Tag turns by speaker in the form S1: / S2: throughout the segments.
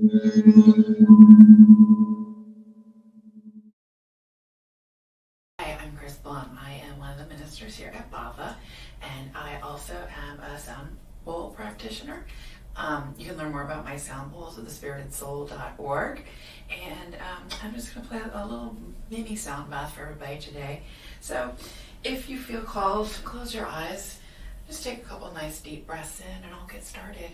S1: Hi, I'm Chris Blum. I am one of the ministers here at Bhava, and I also am a sound bowl practitioner. You can learn more about my sound bowls at thespiritedsoul.org. And I'm just going to play a little mini sound bath for everybody today. So if you feel called, close your eyes. Just take a couple nice deep breaths in and I'll get started.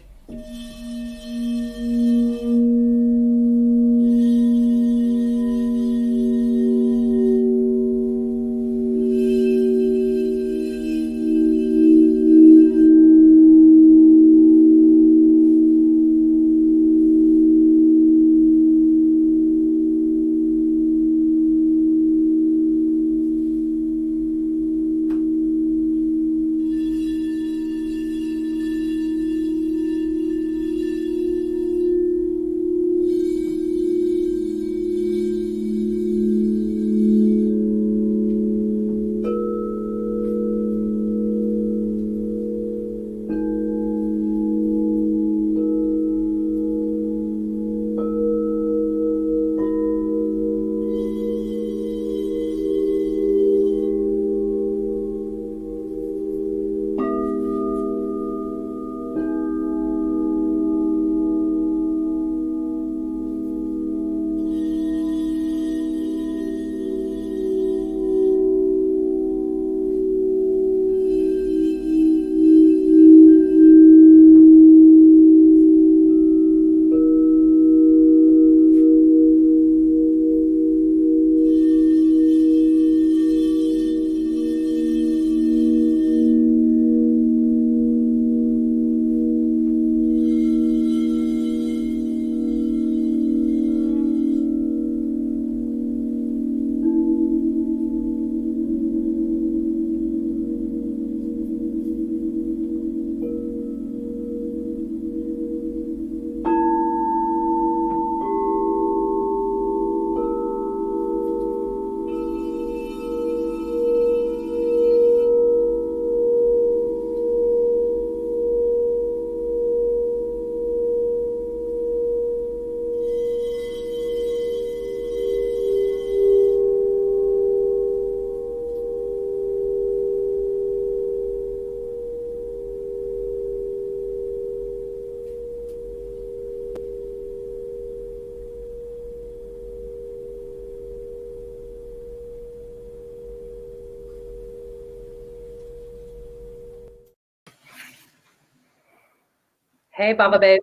S2: Hey, Bhava babe.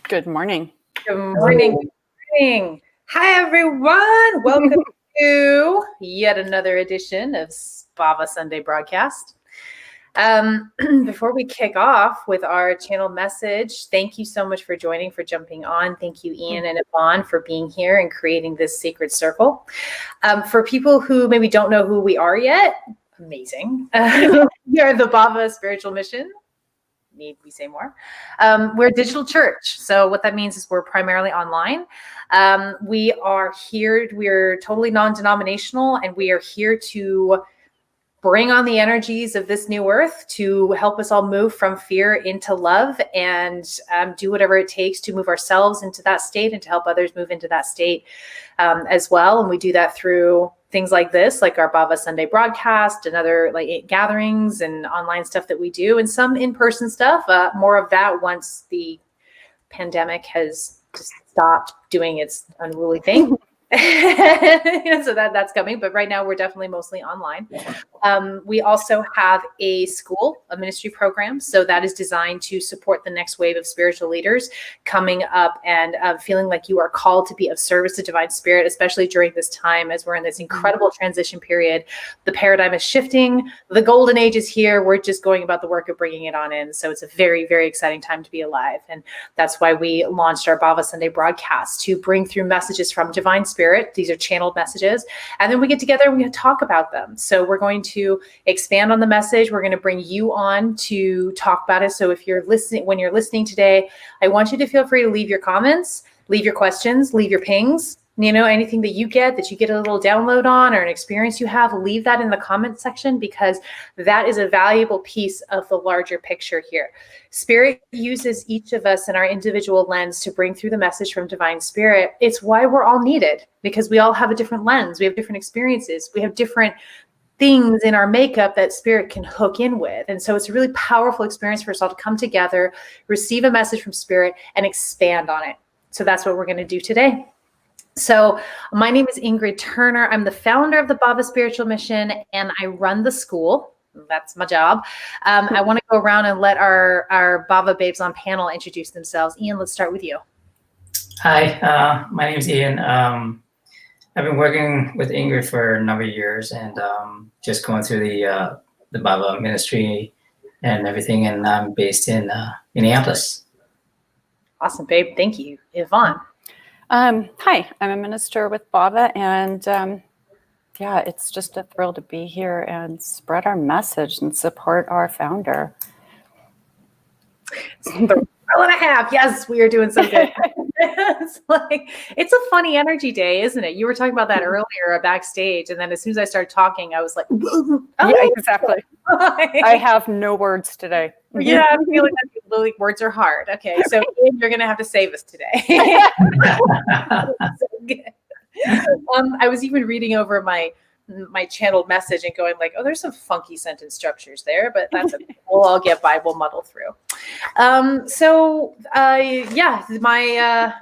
S3: Good morning.
S2: Good morning. Good morning. Hi, everyone. Welcome to yet another edition of Bhava Sunday broadcast. Before we kick off with our channel message, thank you so much for joining, for jumping on. Thank you, Ian and Yvonne, for being here and creating this sacred circle. For people who maybe don't know who we are yet, amazing. We are the Bhava Spiritual Mission. Need we say more? We're a digital church. So what that means is we're primarily online. We are here, we're totally non-denominational, and we are here to bring on the energies of this new earth to help us all move from fear into love and do whatever it takes to move ourselves into that state and to help others move into that state as well. And we do that through things like this, like our Bhava Sunday broadcast and other like gatherings and online stuff that we do, and some in-person stuff. More of that once the pandemic has just stopped doing its unruly thing. So that's coming, but right now we're definitely mostly online. We also have a school, a ministry program, so that is designed to support the next wave of spiritual leaders coming up and feeling like you are called to be of service to divine spirit, especially during this time as we're in this incredible transition period. The paradigm is shifting, the golden age is here, we're just going about the work of bringing it on in. So it's a very, very exciting time to be alive, and that's why we launched our Bhava Sunday broadcast, to bring through messages from divine spirit. These are channeled messages, and then we get together and we talk about them. So we're going to expand on the message. We're going to bring you on to talk about it. So if you're listening, when you're listening today, I want you to feel free to leave your comments, leave your questions, leave your pings, anything that you get a little download on, or an experience you have, leave that in the comment section, because that is a valuable piece of the larger picture here. Spirit uses each of us in our individual lens to bring through the message from Divine Spirit. It's why we're all needed, because we all have a different lens. We have different experiences. We have different things in our makeup that Spirit can hook in with. And so it's a really powerful experience for us all to come together, receive a message from Spirit, and expand on it. So that's what we're going to do today. So my name is Ingrid Turner. I'm the founder of the Bhava Spiritual Mission, and I run the school. That's my job. I want to go around and let our Bhava babes on panel introduce themselves. Ian, let's start with you.
S3: Hi, my name is Ian. I've been working with Ingrid for a number of years, and just going through the Bhava ministry and everything, and I'm based in Minneapolis.
S2: Awesome, babe. Thank you. Yvonne.
S4: Hi, I'm a minister with Bhava, and it's just a thrill to be here and spread our message and support our founder.
S2: Thrill and a half. Yes, we are doing so good. It's a funny energy day, isn't it? You were talking about that earlier backstage, and then as soon as I started talking, I was like, oh,
S4: yeah, exactly. I have no words today.
S2: Yeah, I'm feeling like words are hard. Okay, so Ian, you're going to have to save us today. I was even reading over my channeled message and going like, oh, there's some funky sentence structures there, but that's okay. We'll all get by. We'll muddle through.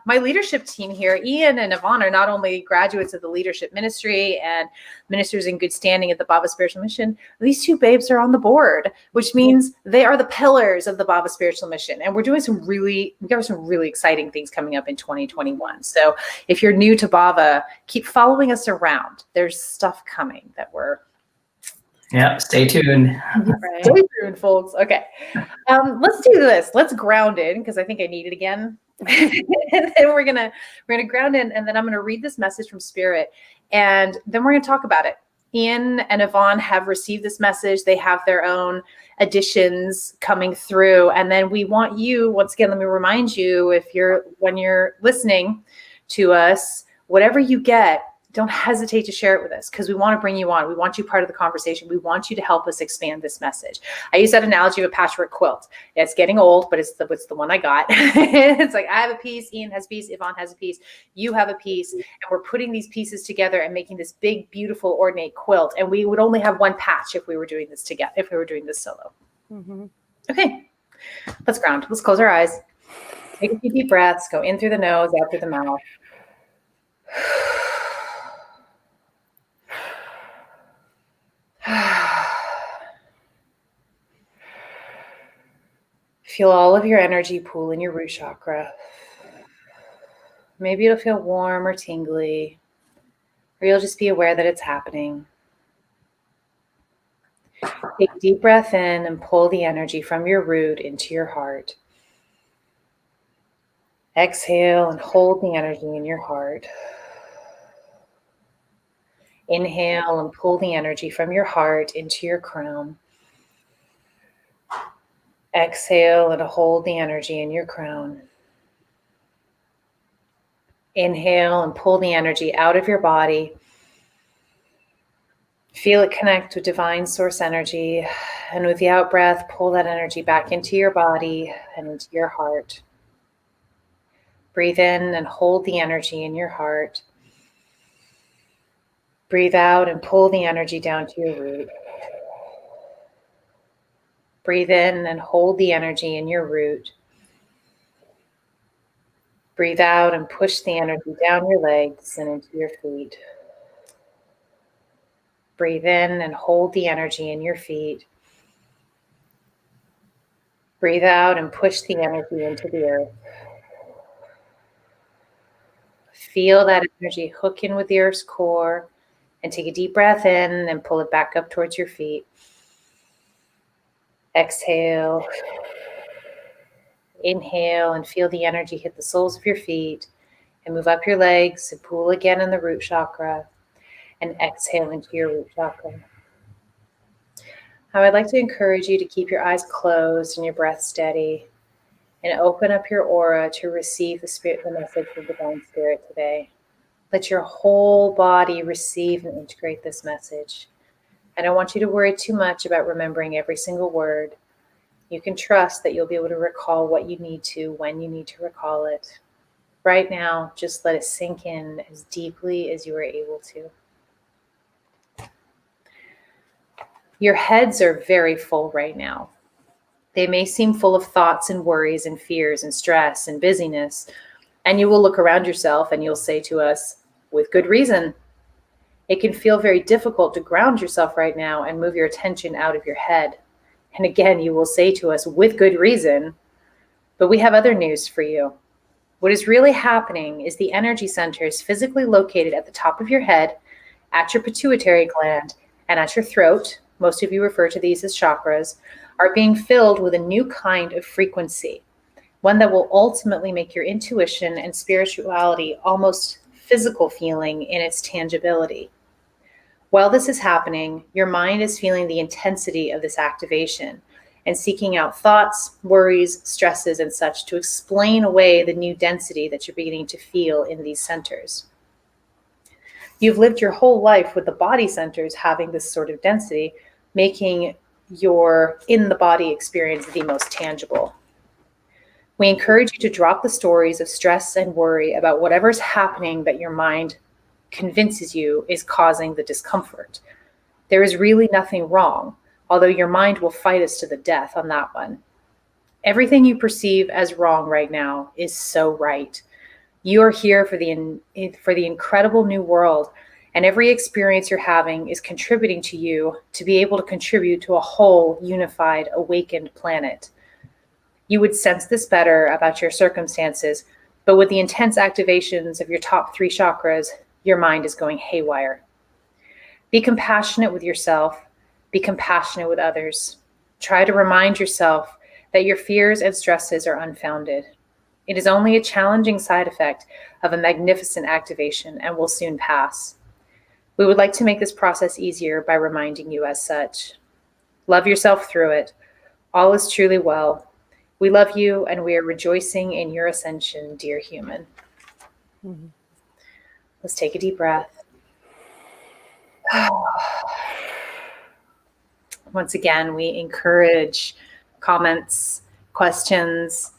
S2: My leadership team here, Ian and Yvonne, are not only graduates of the leadership ministry and ministers in good standing at the Bhava Spiritual Mission. These two babes are on the board, which means they are the pillars of the Bhava Spiritual Mission. And we're doing we got some really exciting things coming up in 2021. So if you're new to Bhava, keep following us around. There's stuff coming that we're...
S3: Yeah, stay tuned.
S2: Right. Stay tuned, folks. Okay. Let's do this. Let's ground in, because I think I need it again. And then we're gonna ground in, and then I'm gonna read this message from Spirit, and then we're gonna talk about it. Ian and Yvonne have received this message. They have their own additions coming through, and then we want you, once again, let me remind you, when you're listening to us, whatever you get, don't hesitate to share it with us, because we want to bring you on. We want you part of the conversation. We want you to help us expand this message. I use that analogy of a patchwork quilt. It's getting old, but it's the one I got. It's like, I have a piece, Ian has a piece, Yvonne has a piece, you have a piece, and we're putting these pieces together and making this big, beautiful, ornate quilt. And we would only have one patch if we were doing this together, if we were doing this solo. Mm-hmm. Okay, let's ground. Let's close our eyes. Take a few deep breaths. Go in through the nose, out through the mouth. Feel all of your energy pool in your root chakra. Maybe it'll feel warm or tingly, or you'll just be aware that it's happening. Take a deep breath in and pull the energy from your root into your heart. Exhale and hold the energy in your heart. Inhale and pull the energy from your heart into your crown. Exhale and hold the energy in your crown. Inhale and pull the energy out of your body. Feel it connect with divine source energy. And with the out breath, pull that energy back into your body and into your heart. Breathe in and hold the energy in your heart. Breathe out and pull the energy down to your root. Breathe in and hold the energy in your root. Breathe out and push the energy down your legs and into your feet. Breathe in and hold the energy in your feet. Breathe out and push the energy into the earth. Feel that energy hook in with the earth's core, and take a deep breath in and pull it back up towards your feet. Exhale. Inhale and feel the energy hit the soles of your feet and move up your legs and pull again in the root chakra, and exhale into your root chakra. I would like to encourage you to keep your eyes closed and your breath steady, and open up your aura to receive the message of Divine Spirit today. Let your whole body receive and integrate this message. I don't want you to worry too much about remembering every single word. You can trust that you'll be able to recall what you need to when you need to recall it. Right now, just let it sink in as deeply as you are able to. Your heads are very full right now. They may seem full of thoughts and worries and fears and stress and busyness, and you will look around yourself and you'll say to us, with good reason, it can feel very difficult to ground yourself right now and move your attention out of your head. And again, you will say to us, with good reason, but we have other news for you. What is really happening is the energy centers physically located at the top of your head, at your pituitary gland, and at your throat, most of you refer to these as chakras, are being filled with a new kind of frequency, one that will ultimately make your intuition and spirituality almost physical feeling in its tangibility. While this is happening, your mind is feeling the intensity of this activation and seeking out thoughts, worries, stresses, and such to explain away the new density that you're beginning to feel in these centers. You've lived your whole life with the body centers having this sort of density, making your in-the-body experience the most tangible. We encourage you to drop the stories of stress and worry about whatever's happening that your mind convinces you is causing the discomfort. There is really nothing wrong, although your mind will fight us to the death on that one. Everything you perceive as wrong right now is so right. You are here for the incredible new world, and every experience you're having is contributing to you to be able to contribute to a whole, unified, awakened planet. You would sense this better about your circumstances, but with the intense activations of your top 3 chakras, your mind is going haywire. Be compassionate with yourself. Be compassionate with others. Try to remind yourself that your fears and stresses are unfounded. It is only a challenging side effect of a magnificent activation and will soon pass. We would like to make this process easier by reminding you as such. Love yourself through it. All is truly well. We love you and we are rejoicing in your ascension, dear human. Mm-hmm. Let's take a deep breath. Once again, we encourage comments, questions.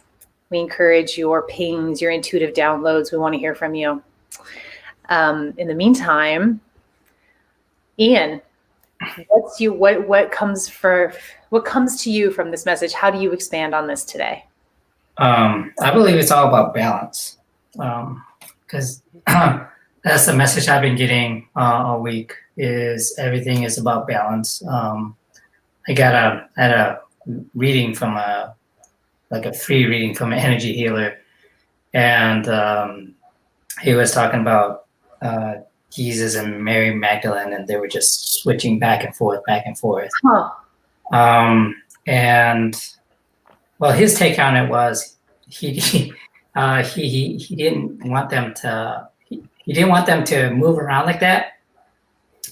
S2: We encourage your pings, your intuitive downloads. We want to hear from you. In the meantime, Ian, what comes to you from this message? How do you expand on this today?
S3: I believe it's all about balance, because that's the message I've been getting all week. Is everything is about balance. I had a reading from a free reading from an energy healer, and he was talking about Jesus and Mary Magdalene, and they were just switching back and forth.
S2: Huh.
S3: And well, his take on it was he didn't want them to move around like that,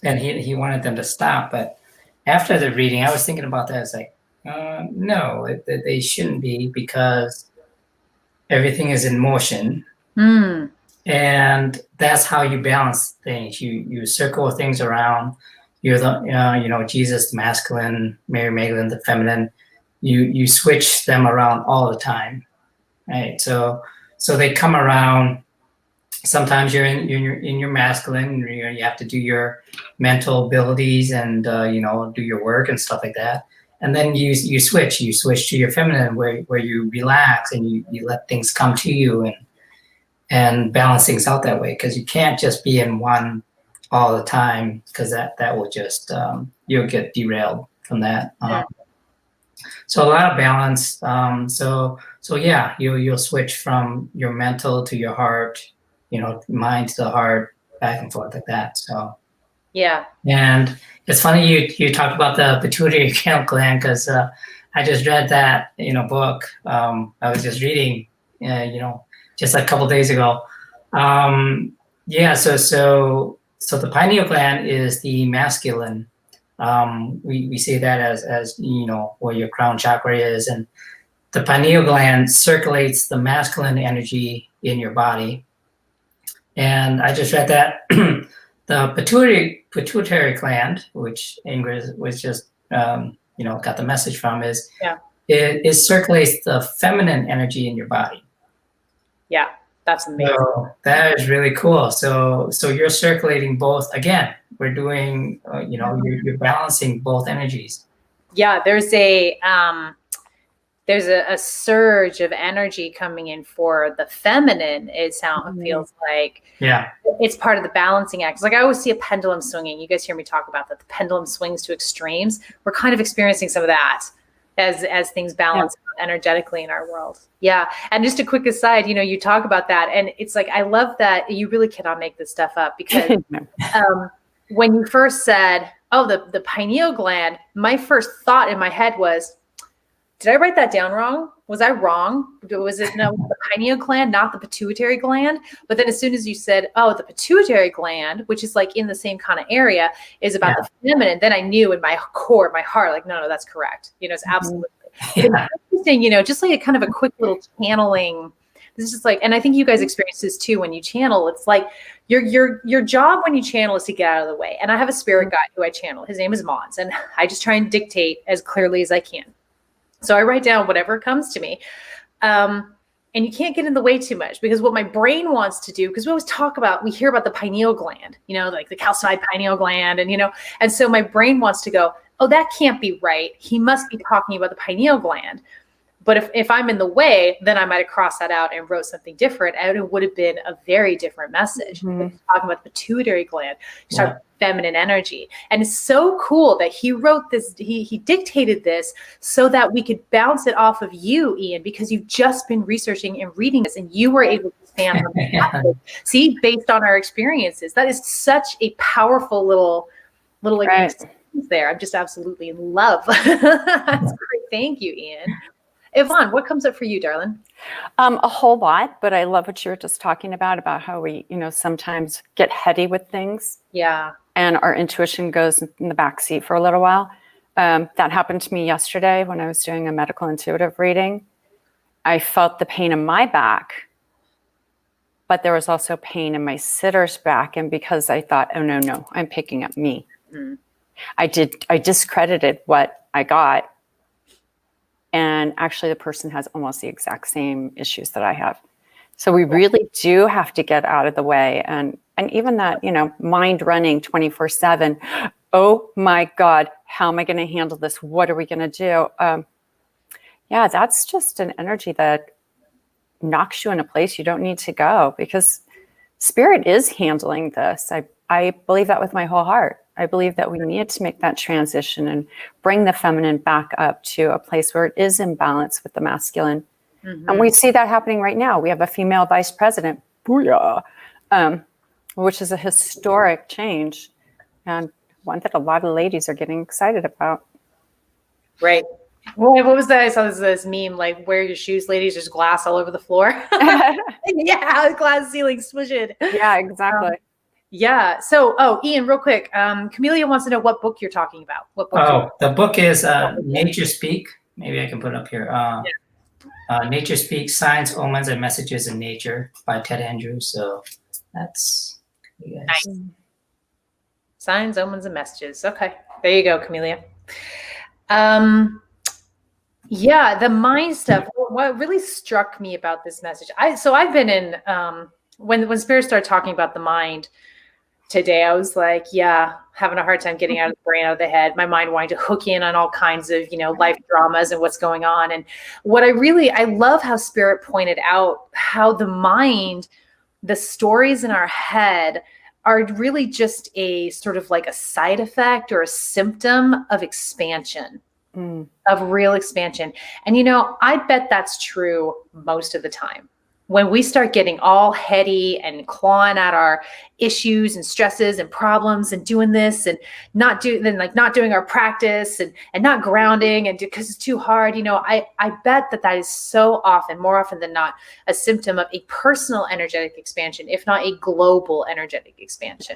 S3: and he wanted them to stop. But after the reading, I was thinking about that. It's like, no, they shouldn't be, because everything is in motion.
S2: Mm.
S3: And that's how you balance things. You circle things around. You're the Jesus, the masculine, Mary Magdalene, the feminine. You switch them around all the time, right? So they come around. Sometimes you're in your masculine. You have to do your mental abilities and do your work and stuff like that. And then you switch to your feminine, where you relax and you let things come to you and balance things out that way, because you can't just be in one all the time, because that will just you'll get derailed from that. So a lot of balance. So yeah, you'll switch from your mental to your heart, mind to the heart, back and forth like that. So
S2: yeah.
S3: And it's funny you talked about the pituitary gland, because I just read that book. I was just reading, just a couple days ago. So the pineal gland is the masculine. We say that as where your crown chakra is, and the pineal gland circulates the masculine energy in your body, And I just read that the pituitary gland, which Ingrid was just, got the message from, is it circulates the feminine energy in your body.
S2: Yeah, that's amazing.
S3: So that is really cool. So you're circulating both. Again, we're doing, you're balancing both energies.
S2: Yeah, there's a surge of energy coming in for the feminine. It feels like.
S3: Yeah.
S2: It's part of the balancing act. It's like I always see a pendulum swinging. You guys hear me talk about that. The pendulum swings to extremes. We're kind of experiencing some of that as things balance energetically in our world. Yeah. And just a quick aside, you talk about that, and it's like, I love that you really cannot make this stuff up, because when you first said, oh, the pineal gland, my first thought in my head was, did I write that down wrong? Was I wrong? Was it the pineal gland, not the pituitary gland? But then as soon as you said, oh, the pituitary gland, which is like in the same kind of area, is about the feminine, then I knew in my core, my heart, like, no, that's correct. It's absolutely.
S3: Yeah.
S2: It's interesting, just like a kind of a quick little channeling. This is just like, and I think you guys experience this too when you channel. It's like your job when you channel is to get out of the way. And I have a spirit guide who I channel. His name is Mons, and I just try and dictate as clearly as I can. So I write down whatever comes to me. And you can't get in the way too much, because what my brain wants to do, because we hear about the pineal gland, like the calcified pineal gland, and so my brain wants to go, oh, that can't be right. He must be talking about the pineal gland. But if I'm in the way, then I might have crossed that out and wrote something different, and it would have been a very different message. Talking about the pituitary gland, you start feminine energy. And it's so cool that he wrote this, he dictated this so that we could bounce it off of you, Ian, because you've just been researching and reading this, and you were able to stand on the see, based on our experiences. That is such a powerful little experience there. I'm just absolutely in love. That's great. Thank you, Ian. Yvonne, what comes up for you, darling?
S4: A whole lot, but I love what you were just talking about how we, sometimes get heady with things.
S2: Yeah.
S4: And our intuition goes in the back seat for a little while. That happened to me yesterday when I was doing a medical intuitive reading. I felt the pain in my back, but there was also pain in my sitter's back. And because I thought, oh, no, I'm picking up me. I discredited what I got. And actually, the person has almost the exact same issues that I have. So we really do have to get out of the way. And even that, mind running 24/7. Oh my God, how am I going to handle this? What are we going to do? That's just an energy that knocks you in a place you don't need to go, because spirit is handling this. I believe that with my whole heart. I believe that we need to make that transition and bring the feminine back up to a place where it is in balance with the masculine. And we see that happening right now. We have a female vice president, booyah, which is a historic change, and one that a lot of ladies are getting excited about.
S2: Right. Well, what was that? I saw this meme, like, wear your shoes, ladies. There's glass all over the floor. Yeah, glass ceiling, smush it.
S4: Yeah, exactly.
S2: Yeah. So, Ian, real quick, Camellia wants to know what book you're talking about. What book?
S3: The book is Nature Speak. Maybe I can put it up here. Nature Speak: Signs, Omens, and Messages in Nature by Ted Andrews. So that's
S2: nice. Signs, Omens, and Messages. Okay, there you go, Camellia. The mind stuff. What really struck me about this message, I've been in when Spirit started talking about the mind today, I was like, having a hard time getting out of the brain, out of the head. My mind wanting to hook in on all kinds of, life dramas and what's going on. And what I love how Spirit pointed out how the mind, the stories in our head are really just a sort of like a side effect or a symptom of expansion, of real expansion. And, I bet that's true most of the time. When we start getting all heady and clawing at our issues and stresses and problems and doing this and not doing our practice and not grounding and because it's too hard, I bet that is so often, more often than not, a symptom of a personal energetic expansion, if not a global energetic expansion.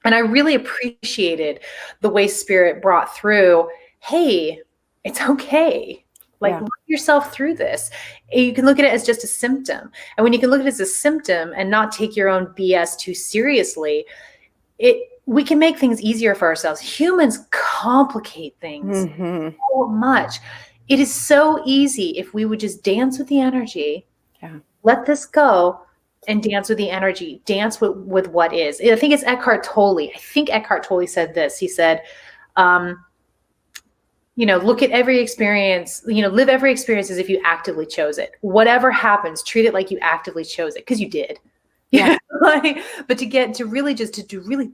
S2: And I really appreciated the way Spirit brought through, hey, it's okay. Like,
S4: Yeah.
S2: look yourself through this. You can look at it as just a symptom. And when you can look at it as a symptom and not take your own BS too seriously, we can make things easier for ourselves. Humans complicate things
S4: Mm-hmm.
S2: so much. It is so easy if we would just dance with the energy, let this go, and dance with the energy, dance with what is. I think it's Eckhart Tolle. I think Eckhart Tolle said this. He said, look at every experience, live every experience as if you actively chose it. Whatever happens, treat it like you actively chose it, because you did.
S4: Yeah.
S2: But to really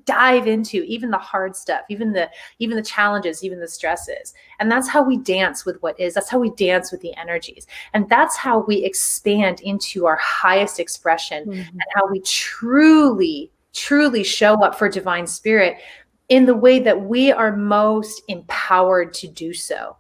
S2: dive into even the hard stuff, even the challenges, even the stresses. And that's how we dance with what is. That's how we dance with the energies. And that's how we expand into our highest expression, and how we truly, truly show up for divine spirit in the way that we are most empowered to do so.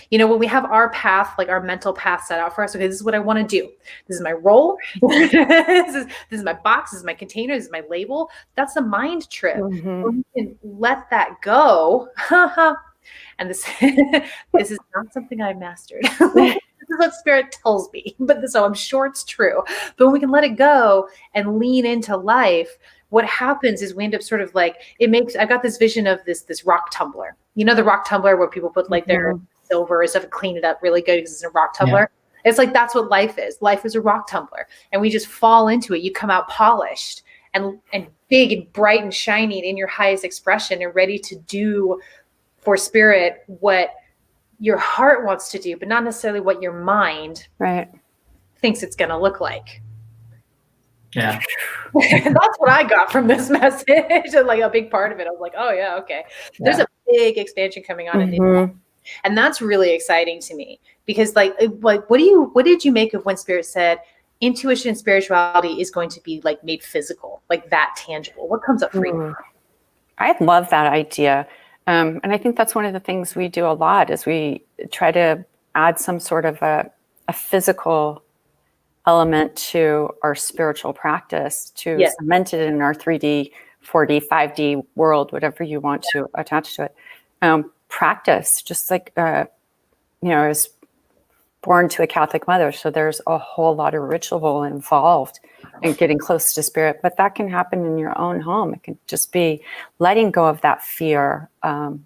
S2: When we have our path, like our mental path set out for us, okay, this is what I want to do. This is my role. this is my box. This is my container. This is my label. That's a mind trip. We can let that go. And this is not something I mastered. This is what spirit tells me, so I'm sure it's true. But when we can let it go and lean into life, what happens is we end up sort of like, I got this vision of this rock tumbler. The rock tumbler where people put like their silver and stuff and clean it up really good because it's a rock tumbler. Yeah. It's like, that's what life is. Life is a rock tumbler. And we just fall into it. You come out polished and big and bright and shiny and in your highest expression and ready to do for spirit what your heart wants to do, but not necessarily what your mind thinks it's going to look like.
S3: Yeah.
S2: That's what I got from this message. And like a big part of it, I was like, oh yeah, okay. There's a big expansion coming on in India. And that's really exciting to me, because like what did you make of when spirit said intuition and spirituality is going to be like made physical, like that tangible? What comes up for you?
S4: I love that idea. And I think that's one of the things we do a lot, is we try to add some sort of a physical element to our spiritual practice, to cement it in our 3D, 4D, 5D world, whatever you want to attach to it. Practice, just like, I was born to a Catholic mother, so there's a whole lot of ritual involved in getting close to spirit, but that can happen in your own home. It can just be letting go of that fear of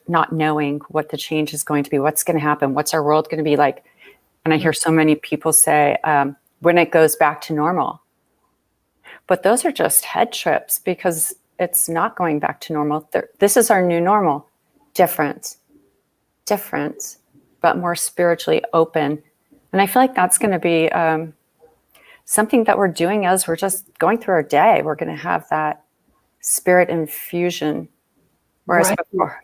S4: not knowing what the change is going to be, what's going to happen, what's our world going to be like. And I hear so many people say, when it goes back to normal. But those are just head trips, because it's not going back to normal. This is our new normal. Different, but more spiritually open. And I feel like that's going to be something that we're doing as we're just going through our day. We're going to have that spirit infusion. Whereas before,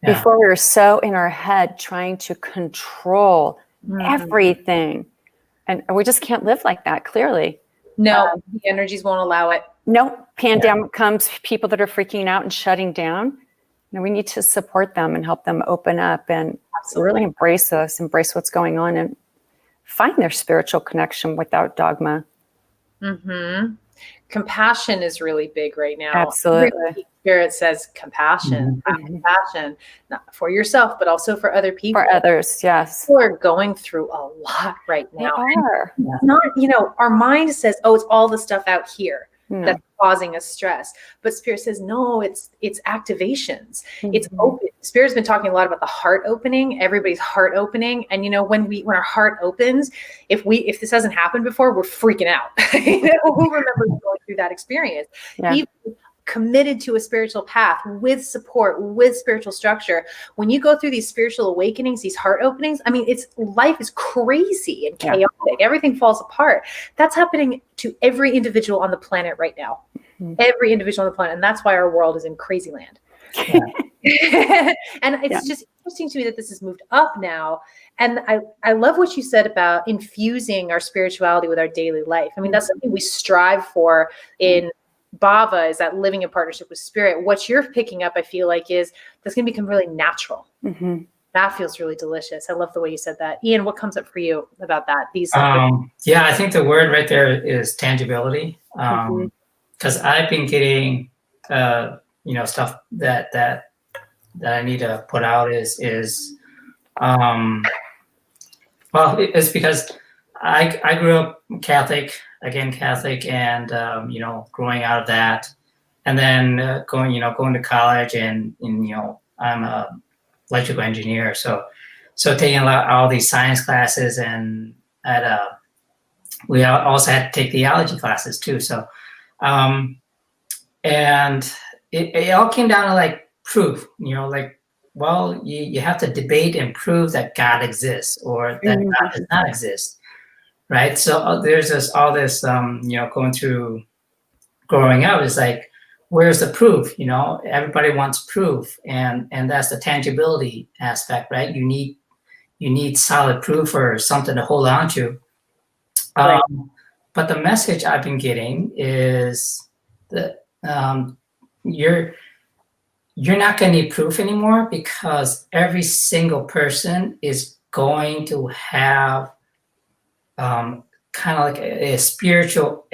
S4: before we were so in our head trying to control everything. And we just can't live like that, clearly.
S2: No, the energies won't allow it.
S4: No, pandemic comes, people that are freaking out and shutting down. We need to support them and help them open up and really embrace what's going on, and find their spiritual connection without dogma.
S2: Compassion is really big right now.
S4: Absolutely.
S2: Spirit says compassion, compassion, not for yourself, but also for other people.
S4: For others, yes.
S2: People are going through a lot right now.
S4: They are.
S2: It's not, our mind says, oh, it's all the stuff out here that's causing us stress. But Spirit says, no, it's activations. It's open. Spirit's been talking a lot about the heart opening, everybody's heart opening. And when our heart opens, if this hasn't happened before, we're freaking out. Who remembers going through that experience? Even committed to a spiritual path with support, with spiritual structure. When you go through these spiritual awakenings, these heart openings, I mean, life is crazy and chaotic. Everything falls apart. That's happening to every individual on the planet right now. Every individual on the planet. And that's why our world is in crazy land. And it's just interesting to me that this has moved up now. And I love what you said about infusing our spirituality with our daily life. I mean, that's something we strive for in Bhava, is that living in partnership with spirit. What you're picking up, I feel like, is that's going to become really natural. That feels really delicious. I love the way you said that. Ian, what comes up for you about that?
S3: I think the word right there is tangibility. Because I've been getting, stuff that I need to put out is Well, it's because I grew up Catholic, and growing out of that, and then going to college, and I'm a electrical engineer, so taking all these science classes, and we also had to take theology classes too. So, and it all came down to like proof, well, you have to debate and prove that God exists or that God does not exist, right? So there's all this, going through growing up is like, where's the proof? Everybody wants proof, and that's the tangibility aspect, right? You need solid proof or something to hold on to.
S2: Right.
S3: But the message I've been getting is that you're not going to need proof anymore, because every single person is going to have kind of like a spiritual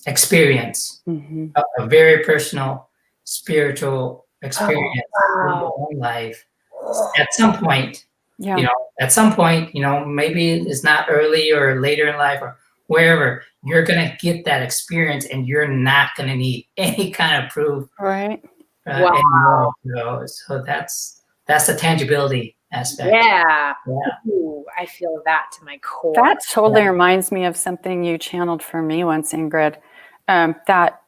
S3: experience, a very personal spiritual experience in their own life at some point. At some point, maybe it's not early or later in life or wherever, you're going to get that experience, and you're not going to need any kind of proof.
S4: Right.
S3: Anymore. So that's the tangibility aspect.
S2: Yeah. Ooh, I feel that to my core.
S4: That totally reminds me of something you channeled for me once, Ingrid, that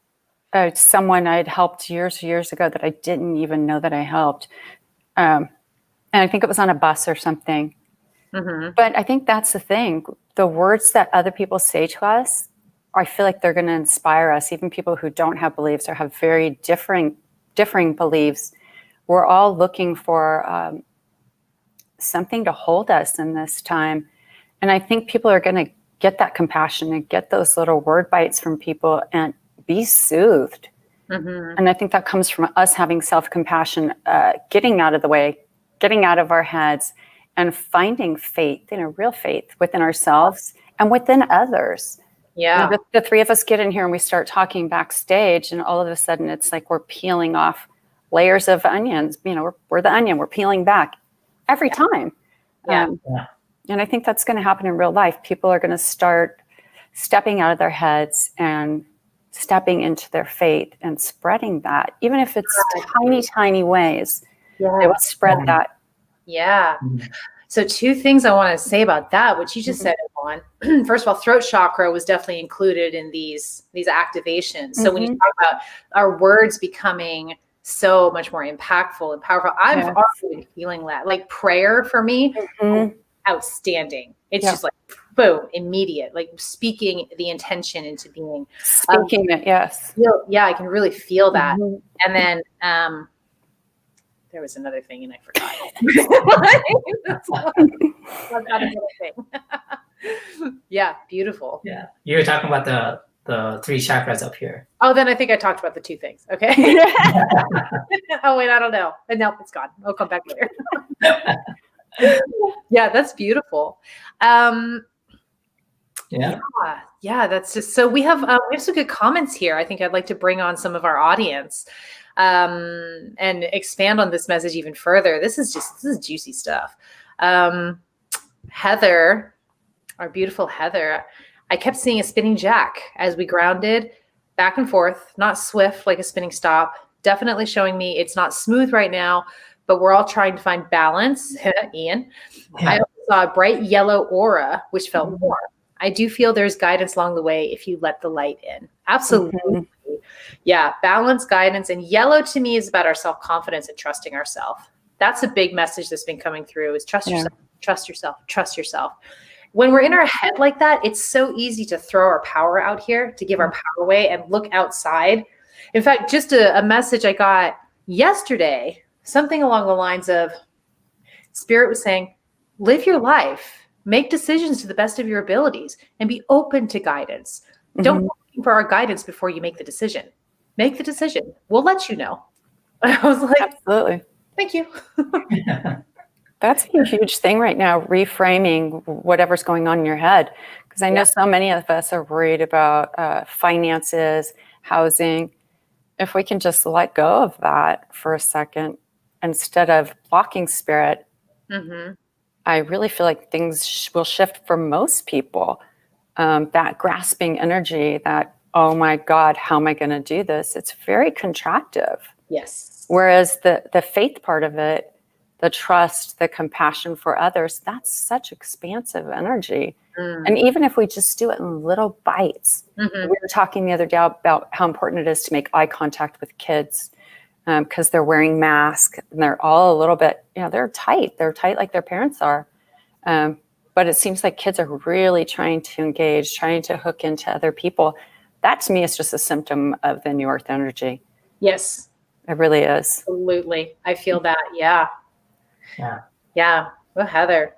S4: someone I'd helped years ago that I didn't even know that I helped. And I think it was on a bus or something. But I think that's the thing. The words that other people say to us, I feel like they're going to inspire us, even people who don't have beliefs or have very differing beliefs. We're all looking for something to hold us in this time. And I think people are going to get that compassion and get those little word bites from people and be soothed. And I think that comes from us having self-compassion, getting out of the way, getting out of our heads, and finding faith, real faith within ourselves and within others.
S2: Yeah.
S4: The three of us get in here and we start talking backstage, and all of a sudden it's like we're peeling off layers of onions. We're the onion. We're peeling back every time. And I think that's going to happen in real life. People are going to start stepping out of their heads and stepping into their faith and spreading that, even if it's tiny ways. They will spread that.
S2: Yeah. So 2 things I want to say about that, what you just said, Yvonne. First of all, throat chakra was definitely included in these activations. So when you talk about our words becoming so much more impactful and powerful, I've already been feeling that. Like prayer for me, outstanding. It's just like boom, immediate, like speaking the intention into being.
S4: Speaking it, yes.
S2: I can really feel that. And then there was another thing and I forgot. Yeah, beautiful.
S3: Yeah, you were talking about the 3 chakras up here.
S2: Oh, then I think I talked about the 2 things. Okay. Oh wait, I don't know. No, it's gone. I'll come back later. Yeah, that's beautiful. Yeah, that's just so we have some good comments here. I think I'd like to bring on some of our audience and expand on this message even further. This is juicy stuff. Heather, our beautiful Heather, I kept seeing a spinning jack as we grounded back and forth, not swift like a spinning stop. Definitely showing me it's not smooth right now, but we're all trying to find balance. Ian, I also saw a bright yellow aura, which felt warm. I do feel there's guidance along the way if you let the light in. Absolutely. Yeah, balance, guidance, and yellow to me is about our self-confidence and trusting ourselves. That's a big message that's been coming through is trust yourself, trust yourself, trust yourself. When we're in our head like that, it's so easy to throw our power out here, to give our power away and look outside. In fact, just a message I got yesterday, something along the lines of Spirit was saying, live your life, make decisions to the best of your abilities, and be open to guidance. Don't look for our guidance before you make the decision. Make the decision. We'll let you know. I was like,
S4: absolutely.
S2: Thank you.
S4: That's a huge thing right now, reframing whatever's going on in your head. Because I know so many of us are worried about finances, housing. If we can just let go of that for a second, instead of blocking spirit
S2: Mm-hmm.
S4: I really feel like things will shift for most people. That grasping energy, that, oh my God, how am I going to do this? It's very contractive.
S2: Yes.
S4: Whereas the faith part of it, the trust, the compassion for others, that's such expansive energy. And even if we just do it in little bites, we were talking the other day about how important it is to make eye contact with kids because they're wearing masks and they're all a little bit, they're tight. They're tight like their parents are. But it seems like kids are really trying to engage, trying to hook into other people. That to me is just a symptom of the New Earth energy.
S2: Yes.
S4: It really is.
S2: Absolutely. I feel that. Yeah.
S3: Yeah.
S2: Yeah. Well, Heather.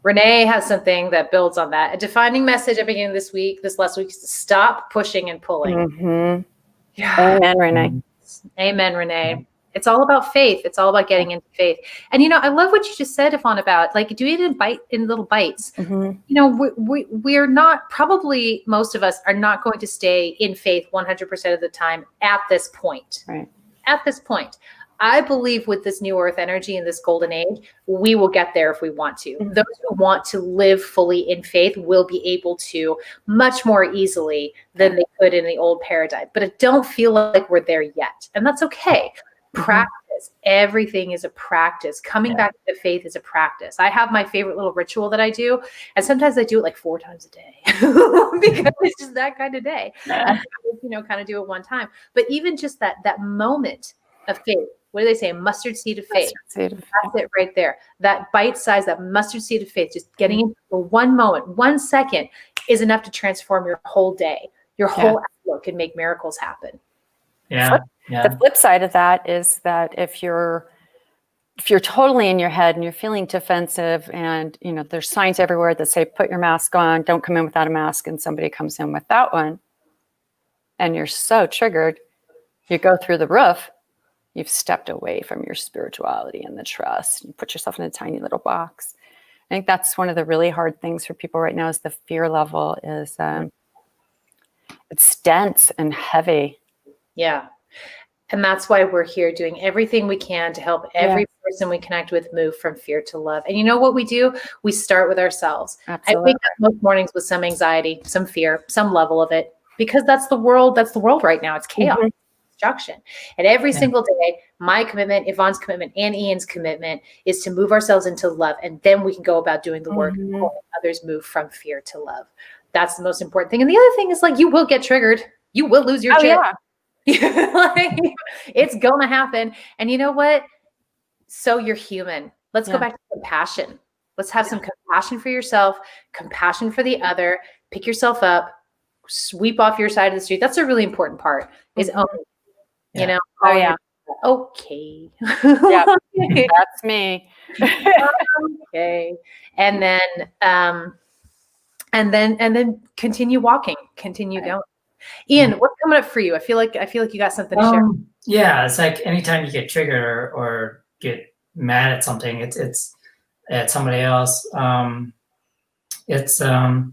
S2: Renee has something that builds on that. A defining message at the beginning of this last week, is to stop pushing and pulling.
S4: Mm-hmm.
S2: Yeah.
S4: Amen, Renee.
S2: Amen, Renee. It's all about faith. It's all about getting into faith. And, I love what you just said, Yvonne, about like do it in little bites.
S4: Mm-hmm.
S2: We're not, probably most of us are not going to stay in faith 100% of the time at this point.
S4: Right.
S2: At this point. I believe with this new earth energy and this golden age, we will get there if we want to.
S4: Mm-hmm.
S2: Those who want to live fully in faith will be able to much more easily than they could in the old paradigm. But I don't feel like we're there yet. And that's okay. Practice. Everything is a practice. Coming back to faith is a practice. I have my favorite little ritual that I do. And sometimes I do it like 4 times a day because it's just that kind of day. And, kind of do it one time. But even just that moment of faith, what do they say? Mustard seed of faith. That's it right there. That bite size, that mustard seed of faith, just getting into for 1 moment, 1 second is enough to transform your whole day, your whole outlook, and make miracles happen.
S3: Yeah.
S4: The flip side of that is that if you're totally in your head and you're feeling defensive and, there's signs everywhere that say, put your mask on, don't come in without a mask, and somebody comes in without one, and you're so triggered, you go through the roof, you've stepped away from your spirituality and the trust. You put yourself in a tiny little box. I think that's one of the really hard things for people right now is the fear level is it's dense and heavy.
S2: Yeah. And that's why we're here doing everything we can to help every person we connect with move from fear to love. And you know what we do? We start with ourselves.
S4: Absolutely.
S2: I wake up most mornings with some anxiety, some fear, some level of it, because that's the world right now. It's chaos. Destruction. And every single day, my commitment, Yvonne's commitment, and Ian's commitment is to move ourselves into love. And then we can go about doing the work and helping others move from fear to love. That's the most important thing. And the other thing is you will get triggered. You will lose your shit. It's going to happen. And you know what? So you're human. Let's go back to compassion. Let's have some compassion for yourself, compassion for the other, pick yourself up, sweep off your side of the street. That's a really important part is okay.
S4: Yeah, that's me.
S2: Okay. And then continue walking, continue going. Ian, what's coming up for you? I feel like you got something to share.
S3: Yeah, it's like anytime you get triggered or get mad at something, it's at somebody else. It's the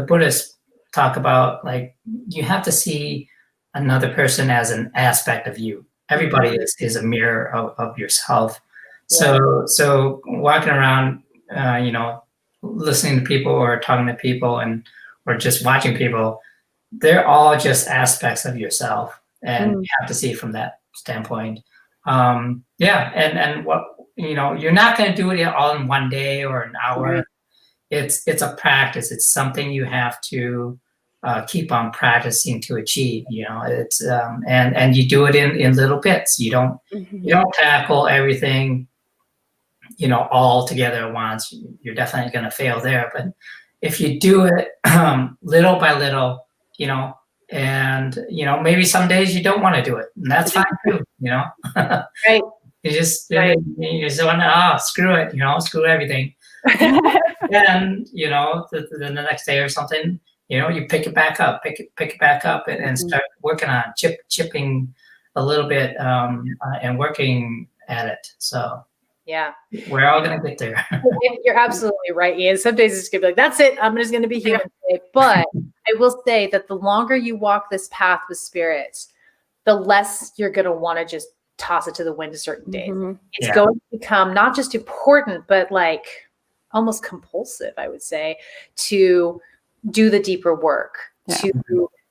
S3: Buddhists talk about like you have to see another person as an aspect of you. Everybody is a mirror of yourself. So walking around, listening to people or talking to people or just watching people, they're all just aspects of yourself, and you have to see from that standpoint. And what you're not going to do it all in one day or an hour. Right. It's a practice. It's something you have to keep on practicing to achieve. It's and you do it in little bits. You don't tackle everything all together at once. You're definitely going to fail there. But if you do it little by little, and maybe some days you don't want to do it, and that's fine too.
S2: Right.
S3: You just want to screw it. Screw everything. And the next day or something, you pick it back up, and start working on chipping a little bit and working at it. So
S2: yeah,
S3: we're all gonna get there.
S2: You're absolutely right, Ian. Some days it's gonna be like, that's it, I'm just gonna be human today. But I will say that the longer you walk this path with spirits, the less you're gonna want to just toss it to the wind certain days.
S4: Mhm.
S2: It's
S3: Yeah.
S2: going to become not just important, but like almost compulsive, I would say, to do the deeper work,
S4: Yeah.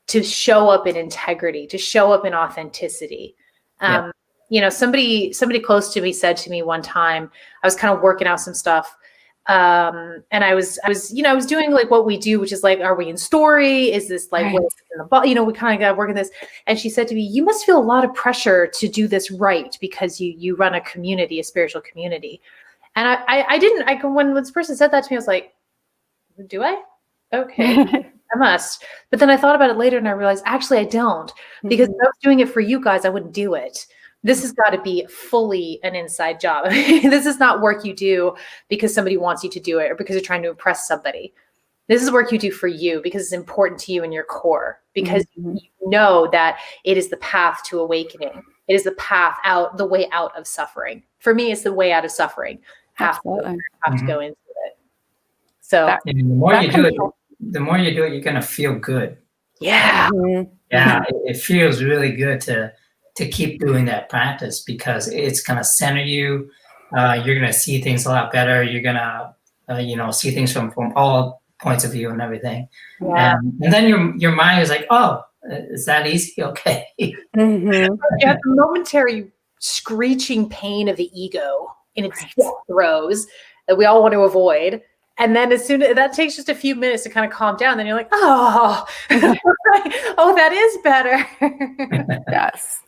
S2: to show up in integrity, to show up in authenticity.
S3: Yeah.
S2: You know, somebody close to me said to me one time, I was kind of working out some stuff. And I was doing like what we do, which is like, are we in story? Is this like,
S4: Right.
S2: what is in the we kind of got working this. And she said to me, you must feel a lot of pressure to do this right because you run a community, a spiritual community. And when this person said that to me, I was like, do I? Okay, I must. But then I thought about it later and I realized, actually, I don't. Because if I was doing it for you guys, I wouldn't do it. This has got to be fully an inside job. This is not work you do because somebody wants you to do it or because you're trying to impress somebody. This is work you do for you because it's important to you in your core, because you know that it is the path to awakening. It is the path out, the way out of suffering. For me, it's the way out of suffering. Have to go into it. So
S3: And the more you do it, you're gonna feel good.
S2: yeah.
S3: Yeah, it feels really good to keep doing that practice because it's gonna center you. You're gonna see things a lot better. You're gonna see things from all points of view and everything.
S2: Yeah.
S3: And then your mind is like, oh, is that easy? Okay.
S2: You have the momentary screeching pain of the ego in its death throes that we all want to avoid. And then as soon as that takes just a few minutes to kind of calm down, then you're like, oh, oh, that is better.
S4: Yes.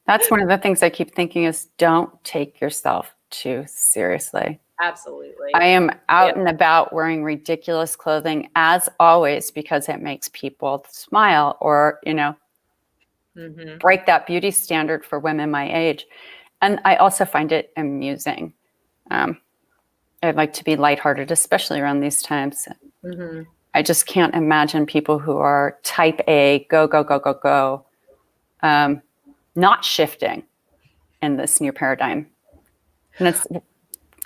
S4: That's one of the things I keep thinking is don't take yourself too seriously.
S2: Absolutely.
S4: I am out and about wearing ridiculous clothing as always because it makes people smile or, break that beauty standard for women my age. And I also find it amusing. I'd like to be lighthearted, especially around these times. I just can't imagine people who are type A, go, go, go, go, go, not shifting in this new paradigm. And it's,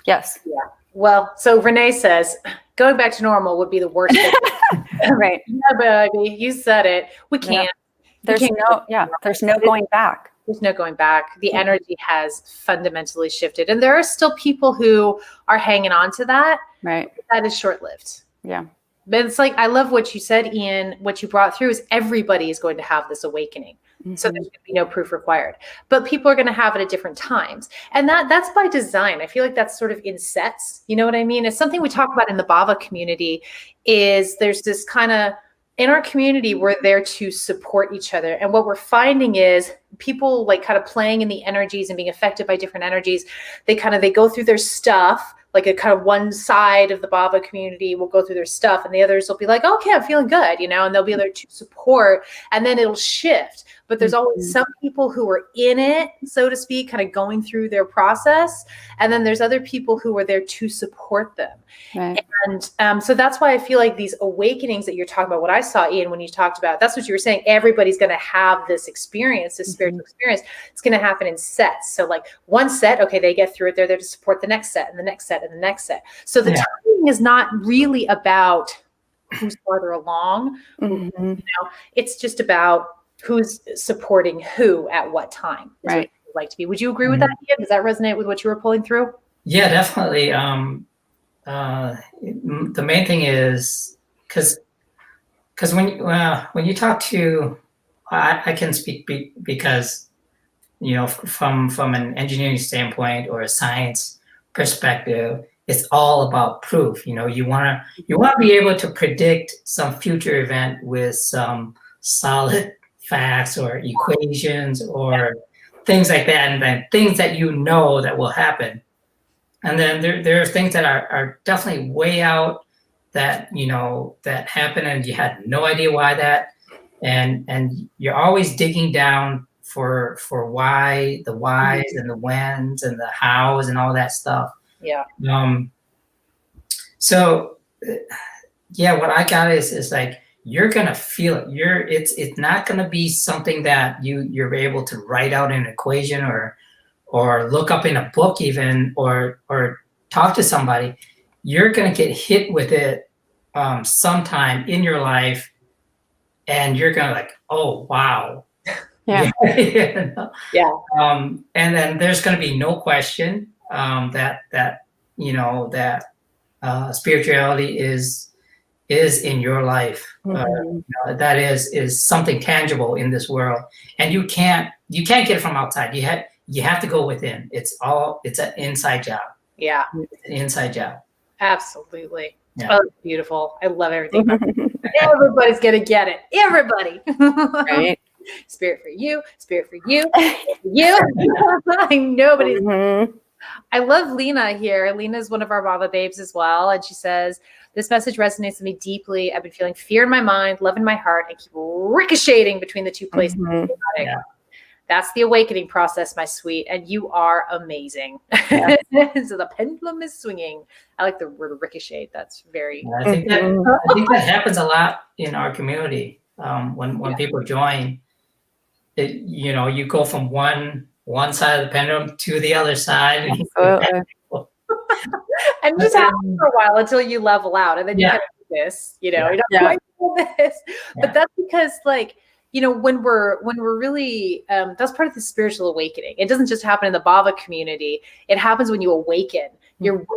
S4: yes.
S2: Yeah. Well, so Renee says, going back to normal would be the worst thing.
S4: Right.
S2: Yeah, baby, you said it. We can't.
S4: There's no going back.
S2: There's no going back. The energy has fundamentally shifted. And there are still people who are hanging on to that.
S4: Right.
S2: That is short-lived.
S4: Yeah.
S2: But it's like, I love what you said, Ian. What you brought through is everybody is going to have this awakening. So there's going to be no proof required. But people are going to have it at different times. And that's by design. I feel like that's sort of in sets. You know what I mean? It's something we talk about in the Bhava community is there's this kind of, in our community, we're there to support each other. And what we're finding is people like kind of playing in the energies and being affected by different energies. They go through their stuff, like a kind of one side of the Bhava community will go through their stuff and the others will be like, okay, I'm feeling good, and they'll be there to support, and then it'll shift. But there's always some people who are in it, so to speak, kind of going through their process. And then there's other people who are there to support them.
S4: Right.
S2: And so that's why I feel like these awakenings that you're talking about, what I saw, Ian, when you talked about, that's what you were saying. Everybody's going to have this experience, this spiritual experience. It's going to happen in sets. So like one set, okay, they get through it. They're there to support the next set and the next set and the next set. So the timing is not really about who's farther along. It's just about who's supporting who at what time.
S4: Right.
S2: What like to be. Would you agree with that, Ian? Does that resonate with what you were pulling through?
S3: Yeah, definitely. The main thing is because when you talk to, I can speak because from an engineering standpoint or a science perspective, it's all about proof. You want to be able to predict some future event with some solid facts or equations or things like that, and then things that that will happen. And then there are things that are definitely way out that that happen and you had no idea why that, and you're always digging down for why, the whys and the whens and the hows and all that stuff.
S2: Yeah.
S3: So what I got is like, you're gonna feel it. It's not gonna be something that you're able to write out in an equation or look up in a book even or talk to somebody. You're gonna get hit with it sometime in your life, and you're gonna like, oh wow,
S4: Yeah.
S3: You know?
S2: Yeah.
S3: And then there's going to be no question that spirituality is in your life. That is something tangible in this world, and you can't get it from outside. You have to go within. It's an inside job.
S2: Yeah.
S3: It's an inside job.
S2: Absolutely.
S3: Yeah.
S2: Oh, it's beautiful. I love everything about it. Everybody's gonna get it. Everybody.
S4: Right.
S2: Spirit for you. Spirit for you. You. Nobody's. I love Lena here. Lena's one of our Bhava babes as well. And she says, this message resonates with me deeply. I've been feeling fear in my mind, love in my heart, and keep ricocheting between the two places.
S3: Yeah.
S2: That's the awakening process, my sweet. And you are amazing.
S4: Yeah.
S2: So the pendulum is swinging. I like the word ricochet. That's very.
S3: I think that happens a lot in our community. When people join, you go from one side of the pendulum to the other side.
S4: Absolutely.
S2: And just happen for a while until you level out, and then you kind of do this, you're not quite doing this. But that's because, like, when we're really, that's part of the spiritual awakening. It doesn't just happen in the Bhava community. It happens when you awaken.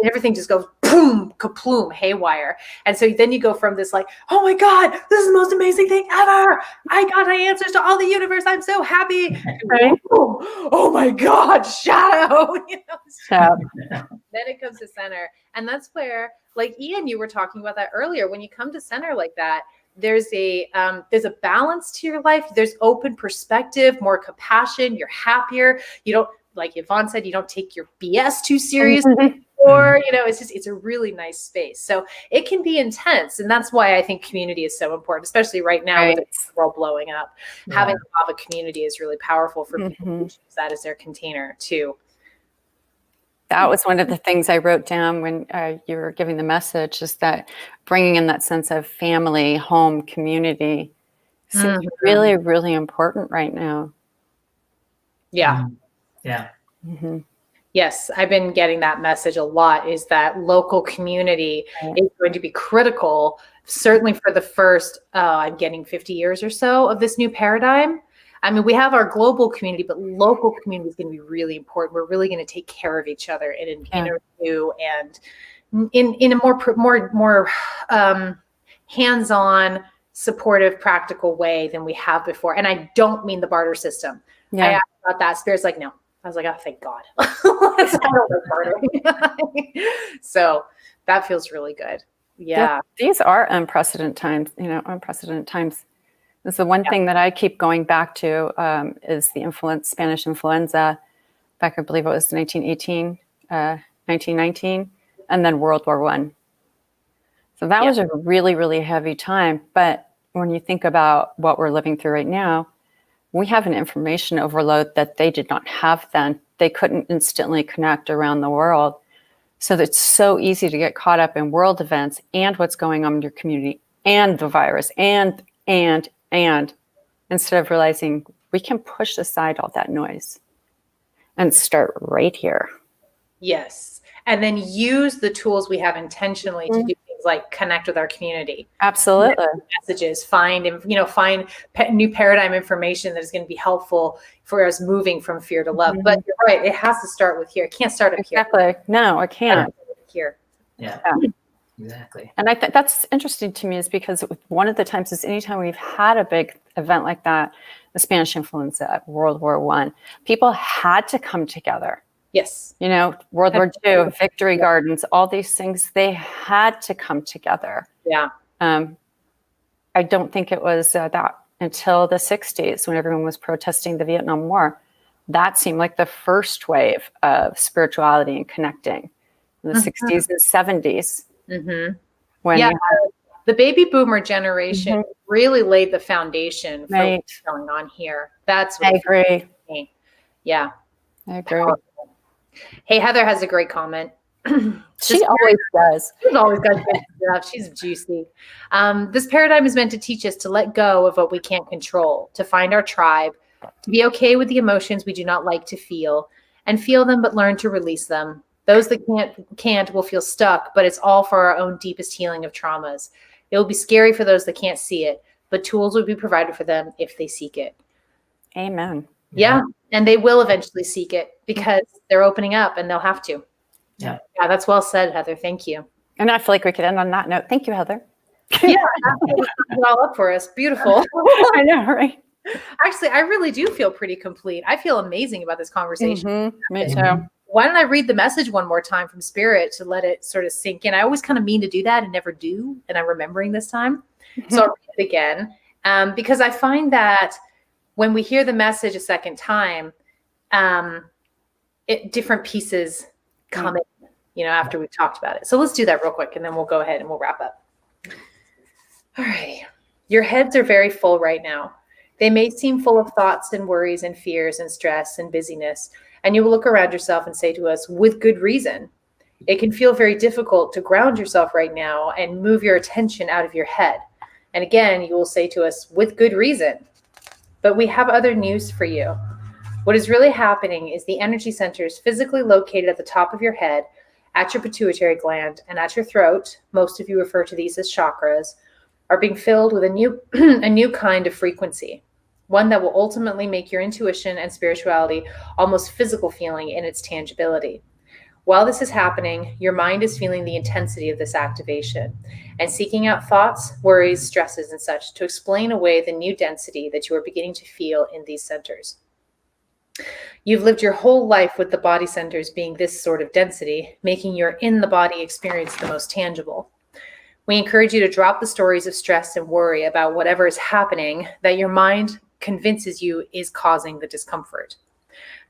S2: Everything just goes boom, kaploom, haywire. And so then you go from this like, oh my God, this is the most amazing thing ever. I got my answers to all the universe. I'm so happy.
S4: Right.
S2: Oh my God, shadow. Then it comes to center. And that's where, like Ian, you were talking about that earlier. When you come to center like that, there's a balance to your life. There's open perspective, more compassion. You're happier. You don't, like Yvonne said, you don't take your BS too seriously. Or, it's a really nice space. So it can be intense. And that's why I think community is so important, especially right now with the world blowing up. Yeah. Having a Bhava community is really powerful for people who use that as their container too.
S4: That was one of the things I wrote down when you were giving the message, is that bringing in that sense of family, home, community seems really, really important right now.
S2: Yeah.
S3: Yeah.
S4: Mm-hmm.
S2: Yes, I've been getting that message a lot, is that local community is going to be critical, certainly for the first, I'm getting 50 years or so of this new paradigm. I mean, we have our global community, but local community is going to be really important. We're really going to take care of each other in a new and in a more hands-on, supportive, practical way than we have before. And I don't mean the barter system. Yeah. I asked about that. Spirit's like, no. I was like, oh, thank God. I don't like bartering. So that feels really good. Yeah.
S4: These are unprecedented times, unprecedented times. It's the one thing that I keep going back to is the Spanish influenza back, I believe it was 1918, 1919, and then World War I. So that was a really, really heavy time. But when you think about what we're living through right now, we have an information overload that they did not have then. They couldn't instantly connect around the world. So it's so easy to get caught up in world events and what's going on in your community and the virus and instead of realizing we can push aside all that noise and start right here.
S2: Yes. And then use the tools we have intentionally to do things like connect with our community.
S4: Absolutely.
S2: Messages, find new paradigm information that is going to be helpful for us moving from fear to love. But you're right, it has to start with here. It can't start up here.
S4: Exactly. No, it can't.
S2: Here.
S3: Yeah. Exactly.
S4: And I think that's interesting to me, is because one of the times is anytime we've had a big event like that, the Spanish influenza, World War I, people had to come together.
S2: Yes.
S4: World War II, Victory Gardens, all these things, they had to come together.
S2: Yeah.
S4: I don't think it was that until the 60s when everyone was protesting the Vietnam War. That seemed like the first wave of spirituality and connecting in the 60s and 70s. When
S2: the baby boomer generation really laid the foundation for what's going on here. That's what
S4: I agree.
S2: Yeah.
S4: I agree.
S2: Hey, Heather has a great comment.
S4: She always does.
S2: She's always got good stuff. She's juicy. This paradigm is meant to teach us to let go of what we can't control, to find our tribe, to be okay with the emotions we do not like to feel, and feel them but learn to release them. Those that can't will feel stuck, but it's all for our own deepest healing of traumas. It will be scary for those that can't see it, but tools will be provided for them if they seek it.
S4: Amen.
S2: Yeah. And they will eventually seek it because they're opening up and they'll have to.
S3: Yeah.
S2: Yeah, that's well said, Heather. Thank you.
S4: And I feel like we could end on that note. Thank you, Heather.
S2: Yeah, absolutely. Sums it all up for us. Beautiful.
S4: I know, right?
S2: Actually, I really do feel pretty complete. I feel amazing about this conversation.
S4: Mm-hmm. Me too.
S3: Mhm.
S2: Why don't I read the message one more time from Spirit to let it sort of sink in? I always kind of mean to do that and never do, and I'm remembering this time. So I'll read it again because I find that when we hear the message a second time, different pieces come in, after we've talked about it. So let's do that real quick, and then we'll go ahead and we'll wrap up. All right. Your heads are very full right now. They may seem full of thoughts and worries and fears and stress and busyness, and you will look around yourself and say to us, with good reason. It can feel very difficult to ground yourself right now and move your attention out of your head. And again, you will say to us, with good reason. But we have other news for you. What is really happening is the energy centers physically located at the top of your head, at your pituitary gland, and at your throat, most of you refer to these as chakras, are being filled with a new kind of frequency, one that will ultimately make your intuition and spirituality almost physical feeling in its tangibility. While this is happening, your mind is feeling the intensity of this activation and seeking out thoughts, worries, stresses, and such to explain away the new density that you are beginning to feel in these centers. You've lived your whole life with the body centers being this sort of density, making your in-the-body experience the most tangible. We encourage you to drop the stories of stress and worry about whatever is happening that your mind convinces you is causing the discomfort.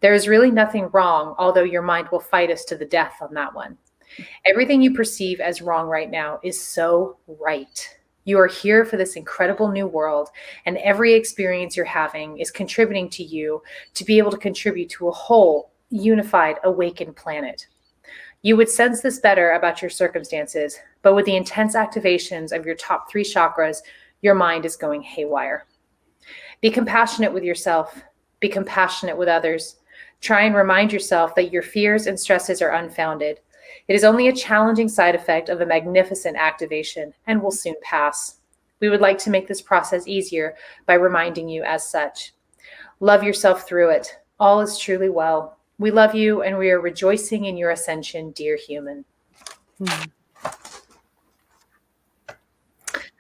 S2: There is really nothing wrong, although your mind will fight us to the death on that one. Everything you perceive as wrong right now is so right. You are here for this incredible new world, and every experience you're having is contributing to you to be able to contribute to a whole, unified, awakened planet. You would sense this better about your circumstances, but with the intense activations of your top 3 chakras, your mind is going haywire. Be compassionate with yourself. Be compassionate with others. Try and remind yourself that your fears and stresses are unfounded. It is only a challenging side effect of a magnificent activation and will soon pass. We would like to make this process easier by reminding you as such. Love yourself through it. All is truly well. We love you and we are rejoicing in your ascension, dear human.
S4: I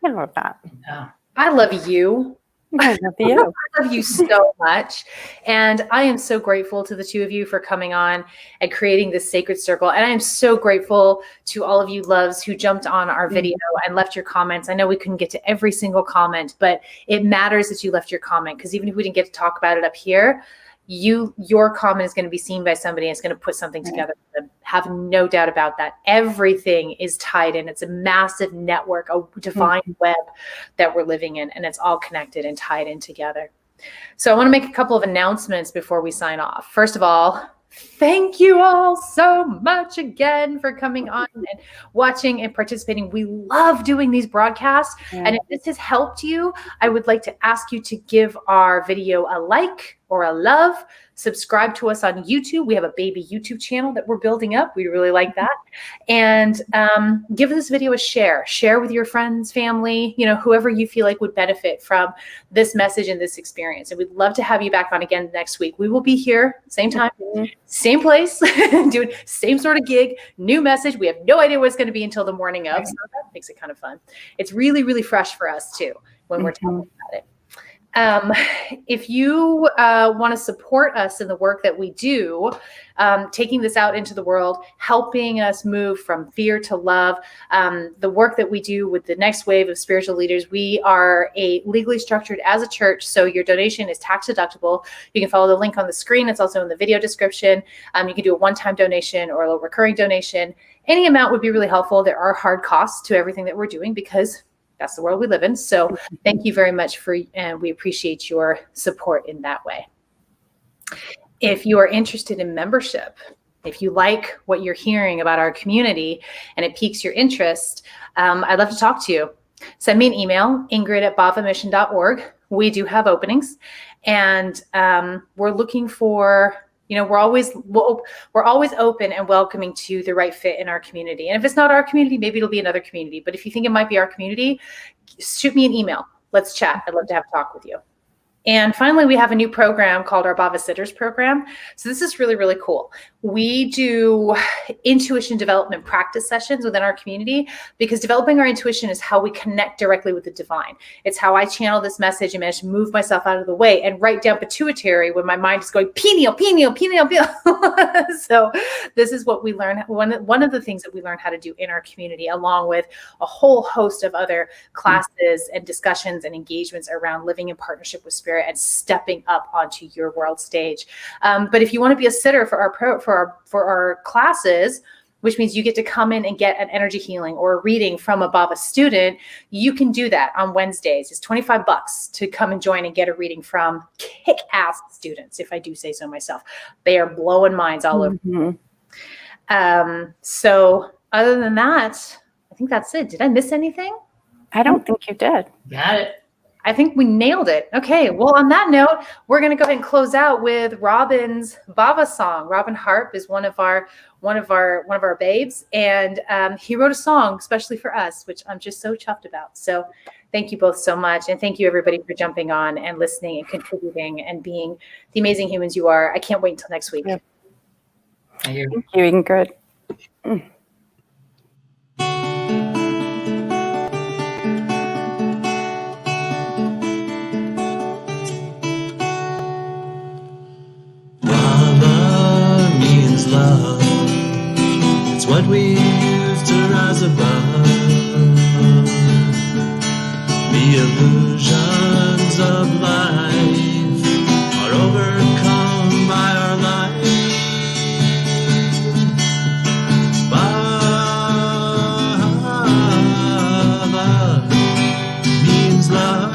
S4: love that.
S3: Yeah.
S2: I love you.
S4: I love you.
S2: I love you so much. And I am so grateful to the two of you for coming on and creating this sacred circle. And I am so grateful to all of you loves who jumped on our video and left your comments. I know we couldn't get to every single comment, but it matters that you left your comment, because even if we didn't get to talk about it up here, your comment is going to be seen by somebody and it's going to put something together for them. Have no doubt about that. Everything is tied in. It's a massive network, a divine web that we're living in, and it's all connected and tied in together. So I want to make a couple of announcements before we sign off. First of all, thank you all so much again for coming on and watching and participating. We love doing these broadcasts. And if this has helped you, I would like to ask you to give our video a like or a love. Subscribe to us on YouTube. We have a baby YouTube channel that we're building up. We really like that. And give this video a share. Share with your friends, family, whoever you feel like would benefit from this message and this experience. And we'd love to have you back on again next week. We will be here, same time, same place, doing same sort of gig, new message. We have no idea what it's going to be until the morning of. So that makes it kind of fun. It's really, really fresh for us too when we're talking about it. If you want to support us in the work that we do, taking this out into the world, helping us move from fear to love, the work that we do with the next wave of spiritual leaders, we are legally structured as a church, so your donation is tax deductible. You can follow the link on the screen. It's also in the video description. You can do a one-time donation or a recurring donation. Any amount would be really helpful. There are hard costs to everything that we're doing because that's the world we live in. So thank you very much and we appreciate your support in that way. If you are interested in membership, if you like what you're hearing about our community and it piques your interest, I'd love to talk to you. Send me an email, ingrid@bhavamission.org. We do have openings, and we're looking for, we're always open and welcoming to the right fit in our community. And if it's not our community, maybe it'll be another community. But if you think it might be our community, shoot me an email. Let's chat. I'd love to have a talk with you. And finally, we have a new program called our Bhava Sitters program. So this is really, really cool. We do intuition development practice sessions within our community, because developing our intuition is how we connect directly with the divine. It's how I channel this message and manage to move myself out of the way and write down pituitary when my mind is going pineal, pineal, pineal, pineal. So this is what we learn. One of the things that we learn how to do in our community, along with a whole host of other classes and discussions and engagements around living in partnership with spirit and stepping up onto your world stage. But if you want to be a sitter for our classes, which means you get to come in and get an energy healing or a reading from a Bhava student, you can do that on Wednesdays. It's $25 to come and join and get a reading from kick-ass students, if I do say so myself. They are blowing minds all over. So other than that, I think that's it. Did I miss anything?
S4: I don't think you did.
S3: Got it.
S2: I think we nailed it. Okay. Well, on that note, we're going to go ahead and close out with Robin's Bhava song. Robin Harp is one of our babes, and he wrote a song especially for us, which I'm just so chuffed about. So thank you both so much, and thank you everybody for jumping on and listening and contributing and being the amazing humans you are. I can't wait until next week.
S4: Yeah.
S3: Thank you.
S4: Thank you, Ingrid.
S5: Bhava means love. It's what we use to rise above the illusions of life are overcome by our life. Bhava means love.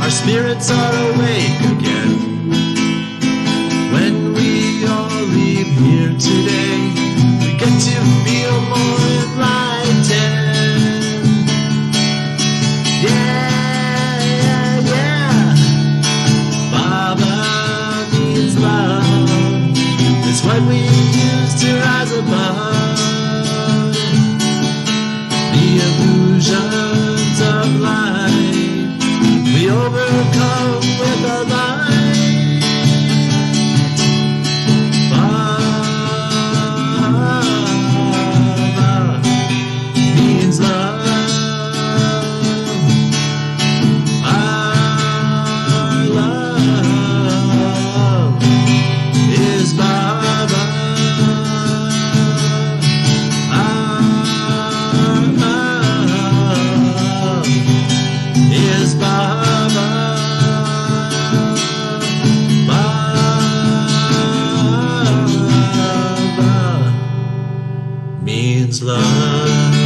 S5: Spirits are awake again. When we all leave here today, we get to feel more enlightened. Yeah, yeah. Bhava means love. It's what we use to rise above the illusions of life. We overcome with our light. Bhava means love. Our love is Bhava. Our love is Bhava. Means love.